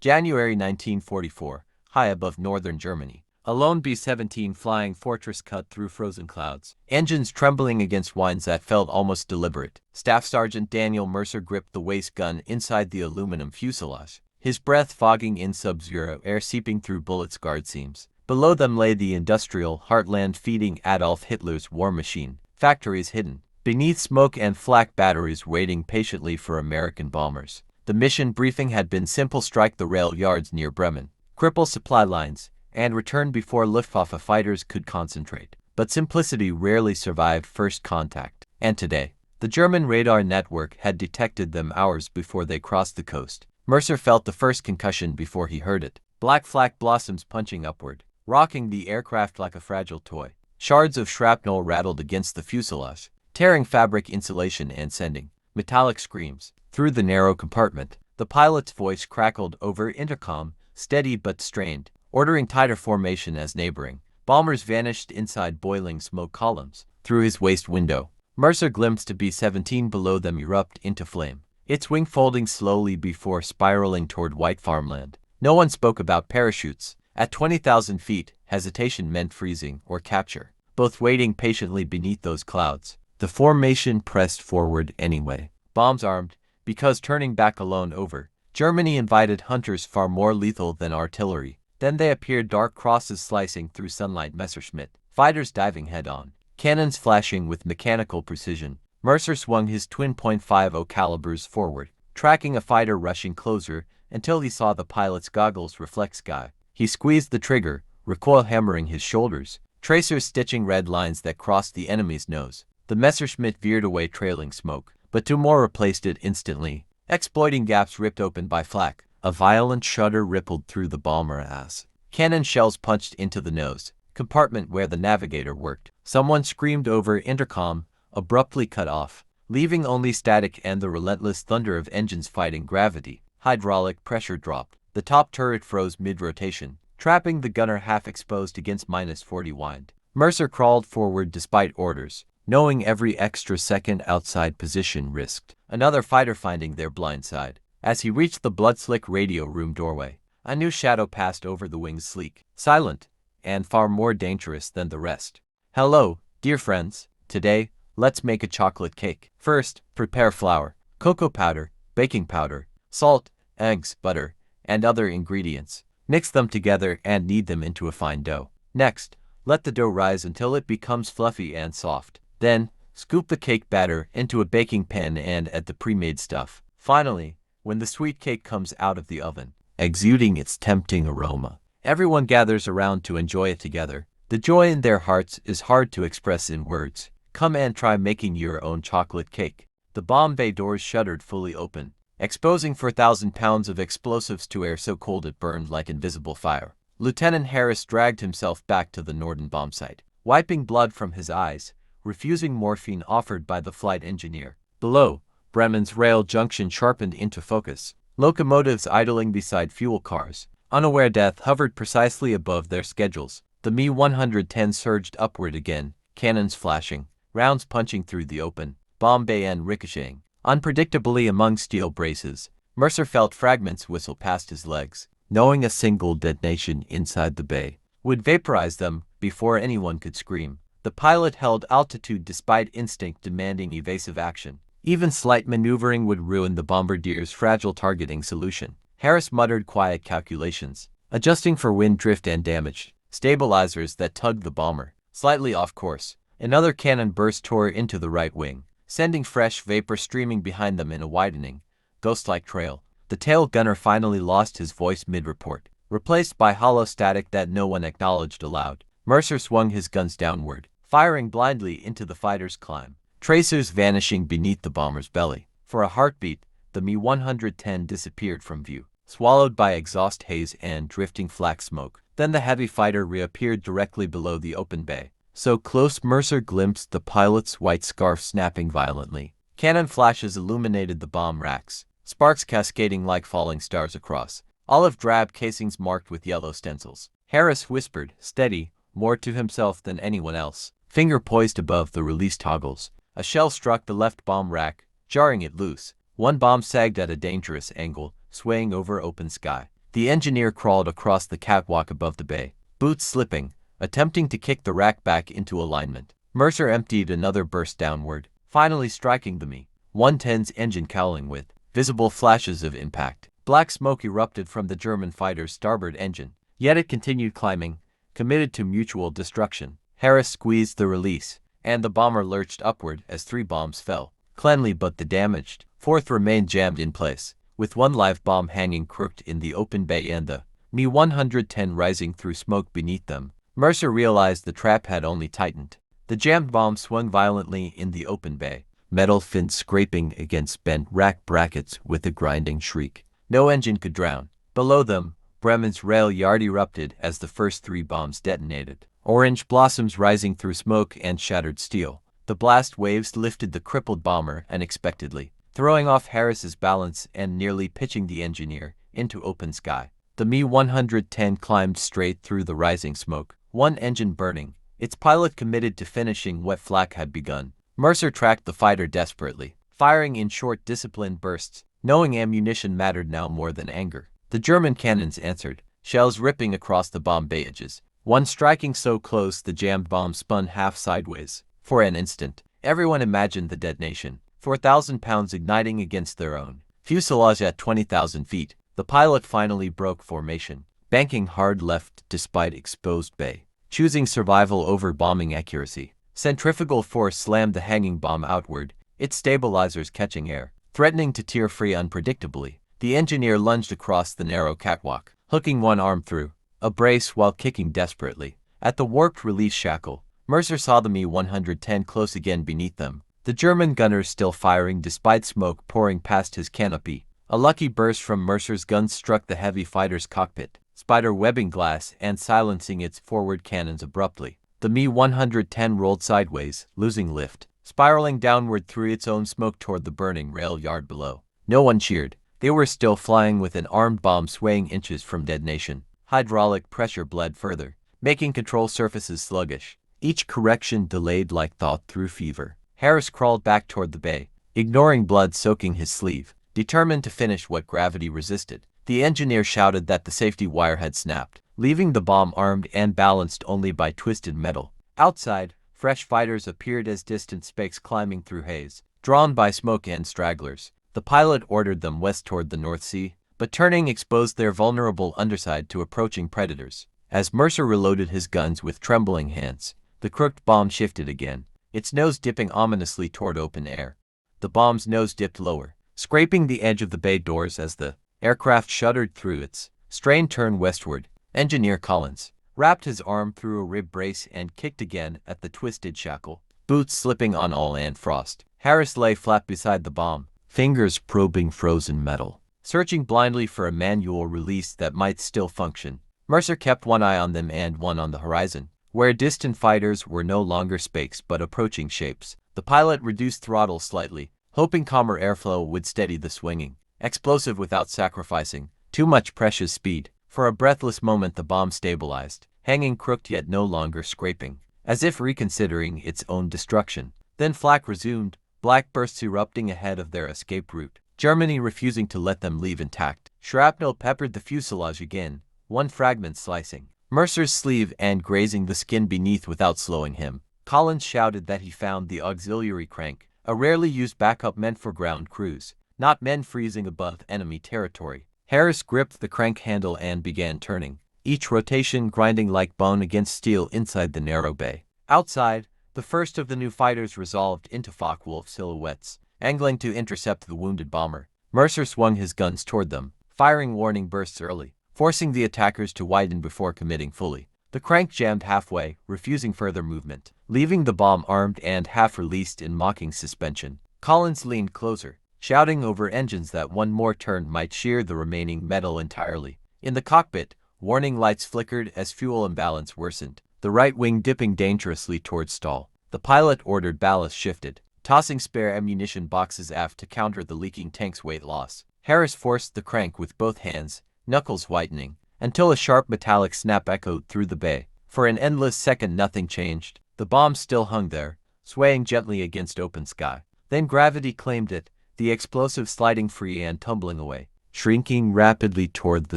January 1944, high above northern Germany. A lone B-17 flying fortress cut through frozen clouds, engines trembling against winds that felt almost deliberate. Staff Sergeant Daniel Mercer gripped the waist gun inside the aluminum fuselage, his breath fogging in sub-zero air seeping through bullets' guard seams. Below them lay the industrial heartland feeding Adolf Hitler's war machine, factories hidden beneath smoke and flak batteries waiting patiently for American bombers. The mission briefing had been simple: strike the rail yards near Bremen, cripple supply lines, and return before Luftwaffe fighters could concentrate. But simplicity rarely survived first contact. And today, the German radar network had detected them hours before they crossed the coast. Mercer felt the first concussion before he heard it. Black flak blossoms punching upward, rocking the aircraft like a fragile toy. Shards of shrapnel rattled against the fuselage, tearing fabric insulation and sending metallic screams through the narrow compartment. The pilot's voice crackled over intercom, steady but strained, ordering tighter formation as neighboring bombers vanished inside boiling smoke columns. Through his waist window, Mercer glimpsed a B-17 below them erupt into flame, its wing folding slowly before spiraling toward white farmland. No one spoke about parachutes. At 20,000 feet, hesitation meant freezing or capture, both waiting patiently beneath those clouds. The formation pressed forward anyway, bombs armed, because turning back alone over. Germany invited hunters far more lethal than artillery. Then they appeared, dark crosses slicing through sunlight, Messerschmitt fighters diving head-on, cannons flashing with mechanical precision. Mercer swung his twin .50 calibers forward, tracking a fighter rushing closer until he saw the pilot's goggles reflect sky. He squeezed the trigger, recoil hammering his shoulders, tracers stitching red lines that crossed the enemy's nose. The Messerschmitt veered away, trailing smoke, but two more replaced it instantly, exploiting gaps ripped open by flak. A violent shudder rippled through the bomber as cannon shells punched into the nose compartment where the navigator worked. Someone screamed over intercom, abruptly cut off, leaving only static and the relentless thunder of engines fighting gravity. Hydraulic pressure dropped. The top turret froze mid-rotation, trapping the gunner half exposed against -40 wind. Mercer crawled forward despite orders, knowing every extra second outside position risked another fighter finding their blind side. As he reached the blood-slick radio room doorway, a new shadow passed over the wings, sleek, silent, and far more dangerous than the rest. "Hello, dear friends. Today, let's make a chocolate cake. First, prepare flour, cocoa powder, baking powder, salt, eggs, butter, and other ingredients. Mix them together and knead them into a fine dough. Next, let the dough rise until it becomes fluffy and soft. Then, scoop the cake batter into a baking pan and add the pre-made stuff. Finally, when the sweet cake comes out of the oven, exuding its tempting aroma, everyone gathers around to enjoy it together. The joy in their hearts is hard to express in words. Come and try making your own chocolate cake." The bomb bay doors shuddered fully open, exposing 4,000 pounds of explosives to air so cold it burned like invisible fire. Lieutenant Harris dragged himself back to the Norden bomb site, wiping blood from his eyes, refusing morphine offered by the flight engineer. Below, Bremen's rail junction sharpened into focus, locomotives idling beside fuel cars. Unaware death hovered precisely above their schedules. The Me-110 surged upward again, cannons flashing, rounds punching through the open bomb bay and ricocheting unpredictably among steel braces. Mercer felt fragments whistle past his legs, knowing a single detonation inside the bay would vaporize them before anyone could scream. The pilot held altitude despite instinct demanding evasive action. Even slight maneuvering would ruin the bombardier's fragile targeting solution. Harris muttered quiet calculations, adjusting for wind drift and damage, stabilizers that tugged the bomber slightly off course. Another cannon burst tore into the right wing, sending fresh vapor streaming behind them in a widening, ghost-like trail. The tail gunner finally lost his voice mid-report, replaced by hollow static that no one acknowledged aloud. Mercer swung his guns downward, firing blindly into the fighter's climb, tracers vanishing beneath the bomber's belly. For a heartbeat, the Me-110 disappeared from view, swallowed by exhaust haze and drifting flak smoke. Then the heavy fighter reappeared directly below the open bay, so close Mercer glimpsed the pilot's white scarf snapping violently. Cannon flashes illuminated the bomb racks, sparks cascading like falling stars across olive drab casings marked with yellow stencils. Harris whispered, steady, more to himself than anyone else, finger poised above the release toggles. A shell struck the left bomb rack, jarring it loose. One bomb sagged at a dangerous angle, swaying over open sky. The engineer crawled across the catwalk above the bay, boots slipping, attempting to kick the rack back into alignment. Mercer emptied another burst downward, finally striking the Me-110's engine cowling with visible flashes of impact. Black smoke erupted from the German fighter's starboard engine, yet it continued climbing, committed to mutual destruction. Harris squeezed the release, and the bomber lurched upward as 3 bombs fell. Cleanly, but the damaged fourth remained jammed in place, with 1 live bomb hanging crooked in the open bay and the Me-110 rising through smoke beneath them. Mercer realized the trap had only tightened. The jammed bomb swung violently in the open bay, metal fins scraping against bent rack brackets with a grinding shriek. No engine could drown. Below them, Bremen's rail yard erupted as the first 3 bombs detonated. Orange blossoms rising through smoke and shattered steel. The blast waves lifted the crippled bomber unexpectedly, throwing off Harris's balance and nearly pitching the engineer into open sky. The Me-110 climbed straight through the rising smoke, 1 engine burning, its pilot committed to finishing what Flak had begun. Mercer tracked the fighter desperately, firing in short, disciplined bursts, knowing ammunition mattered now more than anger. The German cannons answered, shells ripping across the bomb bay edges, 1 striking so close the jammed bomb spun half sideways. For an instant, everyone imagined the detonation, 4,000 pounds igniting against their own fuselage at 20,000 feet. The pilot finally broke formation, banking hard left despite exposed bay, choosing survival over bombing accuracy. Centrifugal force slammed the hanging bomb outward, its stabilizers catching air, threatening to tear free unpredictably. The engineer lunged across the narrow catwalk, hooking 1 arm through a brace while kicking desperately. At the warped release shackle, Mercer saw the Me-110 close again beneath them, the German gunners still firing despite smoke pouring past his canopy. A lucky burst from Mercer's guns struck the heavy fighter's cockpit, spider-webbing glass and silencing its forward cannons abruptly. The Me-110 rolled sideways, losing lift, spiraling downward through its own smoke toward the burning rail yard below. No one cheered. They were still flying with an armed bomb swaying inches from detonation. Hydraulic pressure bled further, making control surfaces sluggish. Each correction delayed like thought through fever. Harris crawled back toward the bay, ignoring blood soaking his sleeve, determined to finish what gravity resisted. The engineer shouted that the safety wire had snapped, leaving the bomb armed and balanced only by twisted metal. Outside, fresh fighters appeared as distant specks climbing through haze, drawn by smoke and stragglers. The pilot ordered them west toward the North Sea, but turning exposed their vulnerable underside to approaching predators. As Mercer reloaded his guns with trembling hands, the crooked bomb shifted again, its nose dipping ominously toward open air. The bomb's nose dipped lower, scraping the edge of the bay doors as the aircraft shuddered through its strained turn westward. Engineer Collins wrapped his arm through a rib brace and kicked again at the twisted shackle, boots slipping on all and frost. Harris lay flat beside the bomb, fingers probing frozen metal, searching blindly for a manual release that might still function. Mercer kept 1 eye on them and 1 on the horizon, where distant fighters were no longer spakes but approaching shapes. The pilot reduced throttle slightly, hoping calmer airflow would steady the swinging, explosive without sacrificing too much precious speed. For a breathless moment the bomb stabilized, hanging crooked yet no longer scraping, as if reconsidering its own destruction. Then Flak resumed, black bursts erupting ahead of their escape route, Germany refusing to let them leave intact. Shrapnel peppered the fuselage again, 1 fragment slicing Mercer's sleeve and grazing the skin beneath without slowing him. Collins shouted that he found the auxiliary crank, a rarely used backup meant for ground crews, not men freezing above enemy territory. Harris gripped the crank handle and began turning, each rotation grinding like bone against steel inside the narrow bay. Outside, the first of the new fighters resolved into Focke-Wulf silhouettes, angling to intercept the wounded bomber. Mercer swung his guns toward them, firing warning bursts early, forcing the attackers to widen before committing fully. The crank jammed halfway, refusing further movement, leaving the bomb armed and half-released in mocking suspension. Collins leaned closer, shouting over engines that 1 more turn might shear the remaining metal entirely. In the cockpit, warning lights flickered as fuel imbalance worsened, the right wing dipping dangerously toward stall. The pilot ordered ballast shifted, tossing spare ammunition boxes aft to counter the leaking tank's weight loss. Harris forced the crank with both hands, knuckles whitening, until a sharp metallic snap echoed through the bay. For an endless second nothing changed. The bomb still hung there, swaying gently against open sky. Then gravity claimed it, the explosive sliding free and tumbling away, shrinking rapidly toward the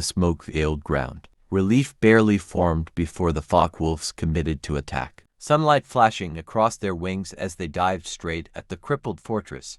smoke-veiled ground. Relief barely formed before the Focke-Wulfs committed to attack. Sunlight flashing across their wings as they dived straight at the crippled fortress.